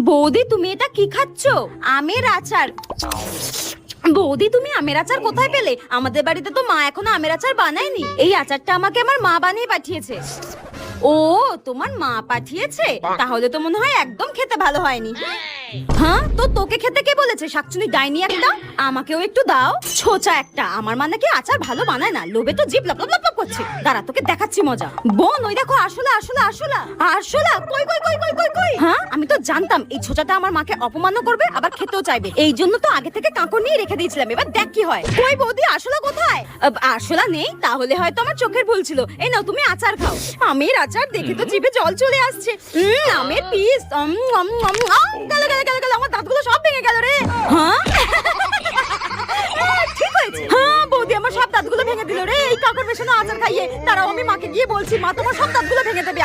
বৌদি তুমি এটা কি খাচ্ছ? আমের আচার। বৌদি তুমি আমের আচার কোথায় পেলে? আমাদের বাড়িতে তো মা এখনো আমের আচার বানায়নি। এই আচারটা আমাকে আমার মা বানিয়ে পাঠিয়েছে। ও তোমার মা পাঠিয়েছে? তাহলে তো মনে হয় একদম খেতে ভালো হয়নি। হ্যাঁ তো তোকে খেতে কে বলেছে? শাকচুনি ডাইনি একটা। আমাকেও একটু দাও। ছোচা একটা। আমার মানে কি আচার ভালো বানায় না, লোভে তো জিভ লাপ লাপ লাপ করছে। দাঁড়া তোকে দেখাচ্ছি মজা। বোন ওই দেখো আরশোলা আরশোলা আরশোলা আরশোলা। কই কই কই কই কই কই? হ্যাঁ আমি তো জানতাম এই ছোচাটা আমার মাকে অপমানও করবে আবার খেতেও চাইবে, এই জন্য তো আগে থেকে কাঁকড় নিয়ে রেখে দিয়েছিলাম। এবার দেখ কি হয়। কই বৌদি আরশোলা কোথায়? আরশোলা নেই? তাহলে হয়তো আমার চোখের ভুল ছিল। এই নাও তুমি আচার খাও। আমের আচার দেখে তো জিভে জল চলে আসছে। আমের পিস। গেল গেল গেল গেল, আমার দাঁতগুলো সব ভেঙে গেল রে। হ্যাঁ ঠিক হয়েছে। হ্যাঁ বৌদি আমার সব দাঁতগুলো ভেঙে দিল রে এই কাকড় মেশানো আচার খাইয়ে। দাঁড়াও আমি মাকে গিয়ে বলছি, মা তোমার সব দাঁতগুলো ভেঙে দেবে।